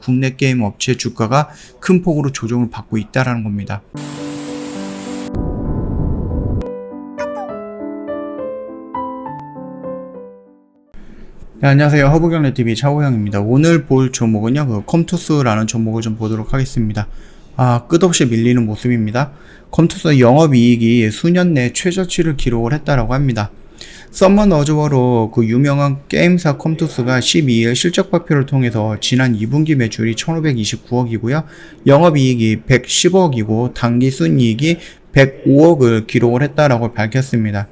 국내 게임 업체 주가가 큰 폭으로 조정을 받고 있다는 겁니다. 네, 안녕하세요. 허브경제TV 차호영입니다. 오늘 볼 종목은요, 컴투스라는 종목을 좀 보도록 하겠습니다. 끝없이 밀리는 모습입니다. 컴투스 영업이익이 수년 내 최저치를 기록을 했다라고 합니다. 썸머 너즈워로 유명한 게임사 컴투스가 12일 실적 발표를 통해서 지난 2분기 매출이 1529억이고요. 영업이익이 110억이고 당기 순이익이 105억을 기록을 했다라고 밝혔습니다.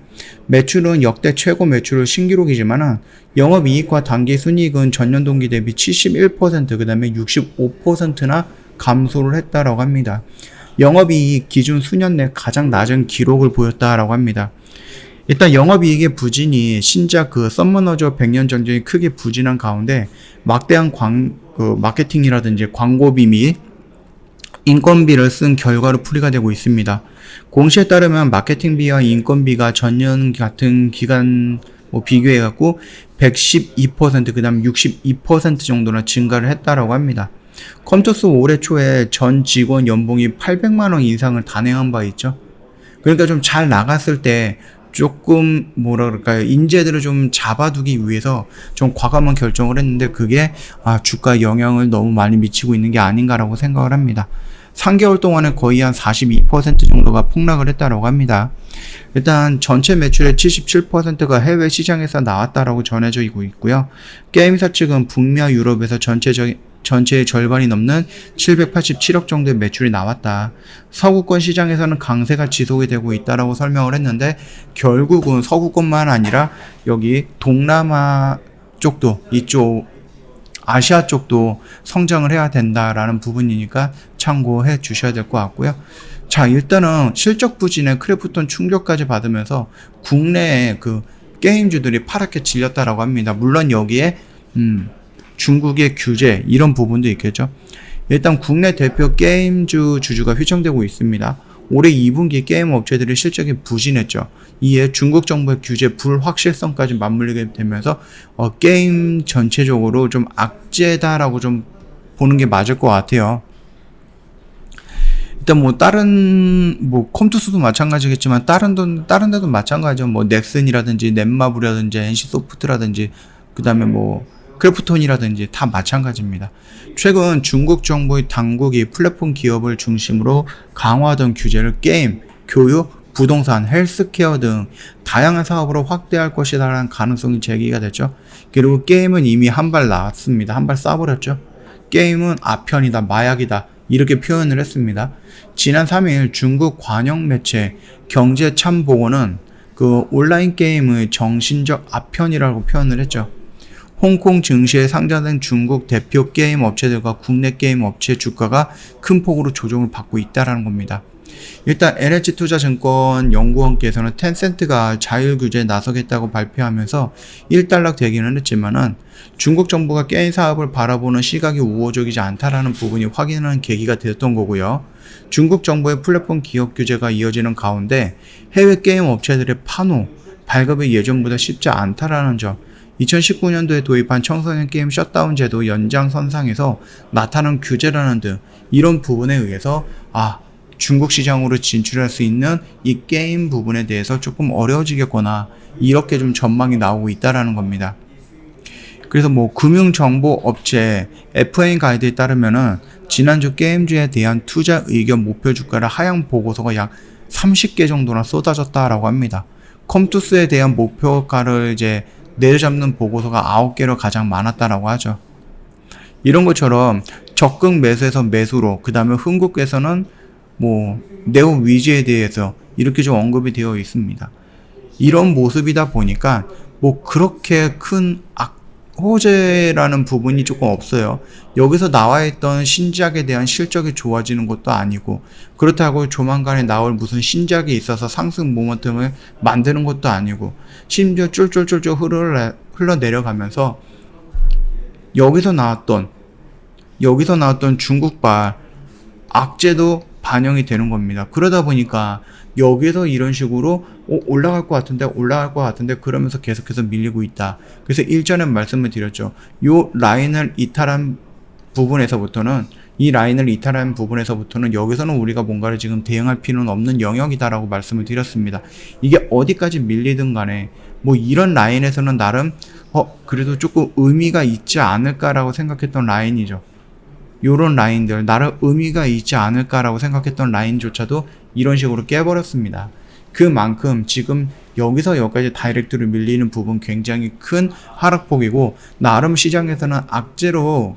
매출은 역대 최고 매출을 신기록이지만은 영업이익과 당기 순이익은 전년 동기 대비 71%, 그 다음에 65%나 감소를 했다라고 합니다. 영업이익 기준 수년 내 가장 낮은 기록을 보였다라고 합니다. 일단 영업이익의 부진이 신작 썸머너저 100년 전쟁이 크게 부진한 가운데 막대한 마케팅이라든지 광고비 및 인건비를 쓴 결과로 풀이가 되고 있습니다. 공시에 따르면 마케팅비와 인건비가 전년 같은 기간 비교해갖고 112%, 그 다음 62% 정도나 증가를 했다라고 합니다. 컴투스 올해 초에 전 직원 연봉이 800만원 이상을 단행한 바 있죠. 그러니까 좀 잘 나갔을 때 조금 인재들을 좀 잡아두기 위해서 좀 과감한 결정을 했는데 그게 주가에 영향을 너무 많이 미치고 있는 게 아닌가라고 생각을 합니다. 3개월 동안에 거의 한 42% 정도가 폭락을 했다라고 합니다. 일단 전체 매출의 77%가 해외 시장에서 나왔다라고 전해지고 있고요. 게임사 측은 북미와 유럽에서 전체의 절반이 넘는 787억 정도의 매출이 나왔다. 서구권 시장에서는 강세가 지속이 되고 있다라고 설명을 했는데 결국은 서구권만 아니라 여기 동남아 쪽도 이쪽 아시아 쪽도 성장을 해야 된다라는 부분이니까 참고해 주셔야 될 것 같고요. 자, 일단은 실적 부진에 크래프톤 충격까지 받으면서 국내의 게임주들이 파랗게 질렸다라고 합니다. 물론 여기에 중국의 규제 이런 부분도 있겠죠. 일단 국내 대표 게임주 주주가 휘청되고 있습니다. 올해 2분기 게임 업체들의 실적이 부진했죠. 이에 중국 정부의 규제 불확실성까지 맞물리게 되면서 게임 전체적으로 좀 악재다라고 좀 보는 게 맞을 것 같아요. 일단 다른 컴투스도 마찬가지겠지만 다른 데도 마찬가지죠. 넥슨이라든지 넷마블이라든지 NC소프트라든지 그다음에 크래프톤이라든지 다 마찬가지입니다. 최근 중국 정부의 당국이 플랫폼 기업을 중심으로 강화하던 규제를 게임, 교육, 부동산, 헬스케어 등 다양한 사업으로 확대할 것이라는 가능성이 제기가 됐죠. 그리고 게임은 이미 한 발 나왔습니다. 한 발 쏴버렸죠. 게임은 아편이다, 마약이다 이렇게 표현을 했습니다. 지난 3일 중국 관영 매체 경제참보고는 온라인 게임의 정신적 아편이라고 표현을 했죠. 홍콩 증시에 상장된 중국 대표 게임 업체들과 국내 게임 업체 주가가 큰 폭으로 조정을 받고 있다는 겁니다. 일단 NH투자증권 연구원께서는 텐센트가 자율 규제에 나서겠다고 발표하면서 1달러 되기는 했지만은 중국 정부가 게임 사업을 바라보는 시각이 우호적이지 않다라는 부분이 확인하는 계기가 되었던 거고요. 중국 정부의 플랫폼 기업 규제가 이어지는 가운데 해외 게임 업체들의 판호, 발급이 예전보다 쉽지 않다라는 점, 2019년도에 도입한 청소년 게임 셧다운 제도 연장선상에서 나타난 규제라는 등 이런 부분에 의해서 중국 시장으로 진출할 수 있는 이 게임 부분에 대해서 조금 어려워지겠거나 이렇게 좀 전망이 나오고 있다라는 겁니다. 그래서 금융정보업체 FA 가이드에 따르면은 지난주 게임주에 대한 투자 의견 목표 주가를 하향 보고서가 약 30개 정도나 쏟아졌다라고 합니다. 컴투스에 대한 목표가를 내려잡는 보고서가 9개로 가장 많았다라고 하죠. 이런 것처럼 적극 매수에서 매수로, 그 다음에 흥국에서는 네오 위즈에 대해서 이렇게 좀 언급이 되어 있습니다. 이런 모습이다 보니까 그렇게 큰 호재라는 부분이 조금 없어요. 여기서 나와 있던 신작에 대한 실적이 좋아지는 것도 아니고 그렇다고 조만간에 나올 무슨 신작이 있어서 상승 모멘텀을 만드는 것도 아니고 심지어 쫄쫄쫄쫄 흘러내려가면서 여기서 나왔던 중국발 악재도 반영이 되는 겁니다. 그러다 보니까 여기서 이런 식으로 올라갈 것 같은데 그러면서 계속해서 밀리고 있다. 그래서 일전에 말씀을 드렸죠. 요 라인을 이탈한 부분에서부터는 이 라인을 이탈한 부분에서부터는 여기서는 우리가 뭔가를 지금 대응할 필요는 없는 영역이다라고 말씀을 드렸습니다. 이게 어디까지 밀리든 간에 뭐 이런 라인에서는 나름 그래도 조금 의미가 있지 않을까라고 생각했던 라인이죠. 요런 라인들 나름 의미가 있지 않을까라고 생각했던 라인조차도 이런 식으로 깨버렸습니다. 그만큼 지금 여기서 여기까지 다이렉트로 밀리는 부분 굉장히 큰 하락폭이고 나름 시장에서는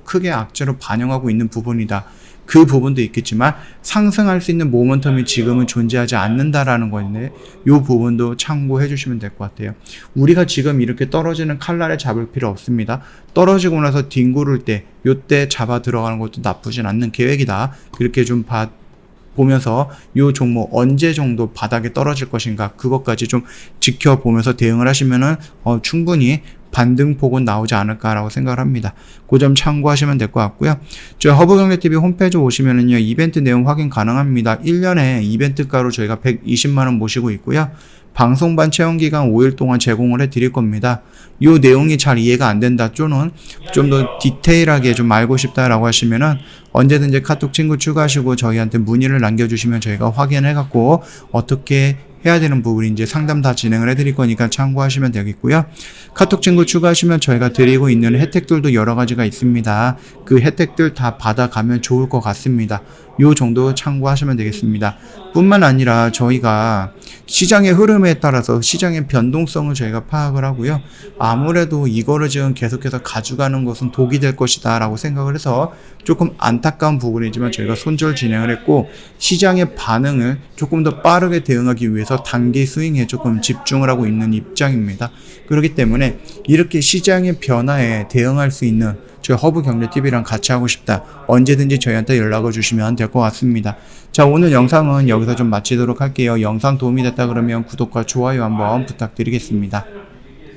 크게 악재로 반영하고 있는 부분이다. 그 부분도 있겠지만 상승할 수 있는 모멘텀이 지금은 존재하지 않는다라는 건데 이 부분도 참고해 주시면 될 것 같아요. 우리가 지금 이렇게 떨어지는 칼날에 잡을 필요 없습니다. 떨어지고 나서 뒹구를 때 요때 잡아 들어가는 것도 나쁘진 않는 계획이다. 그렇게 좀 보면서 요 종목 언제 정도 바닥에 떨어질 것인가 그것까지 좀 지켜보면서 대응을 하시면은 충분히 반등폭은 나오지 않을까라고 생각을 합니다. 그 점 참고하시면 될 것 같고요. 저희 허브경제TV 홈페이지 오시면은요 이벤트 내용 확인 가능합니다. 1년에 이벤트가로 저희가 120만원 모시고 있고요. 방송반 체험기간 5일 동안 제공을 해드릴 겁니다. 이 내용이 잘 이해가 안 된다 또는 좀 더 디테일하게 좀 알고 싶다라고 하시면은 언제든지 카톡 친구 추가하시고 저희한테 문의를 남겨주시면 저희가 확인해갖고 어떻게 해야 되는 부분인지 상담 다 진행을 해드릴 거니까 참고하시면 되겠고요. 카톡 친구 추가하시면 저희가 드리고 있는 혜택들도 여러 가지가 있습니다. 그 혜택들 다 받아가면 좋을 것 같습니다. 요 정도 참고하시면 되겠습니다. 뿐만 아니라 저희가 시장의 흐름에 따라서 시장의 변동성을 저희가 파악을 하고요. 아무래도 이거를 지금 계속해서 가져가는 것은 독이 될 것이다 라고 생각을 해서 조금 안타까운 부분이지만 저희가 손절 진행을 했고 시장의 반응을 조금 더 빠르게 대응하기 위해서 단기 스윙에 조금 집중을 하고 있는 입장입니다. 그렇기 때문에 이렇게 시장의 변화에 대응할 수 있는 저희 허브경제TV랑 같이 하고 싶다. 언제든지 저희한테 연락을 주시면 될 것 같습니다. 자, 오늘 영상은 여기서 좀 마치도록 할게요. 영상 도움이 됐다 그러면 구독과 좋아요 한번 부탁드리겠습니다.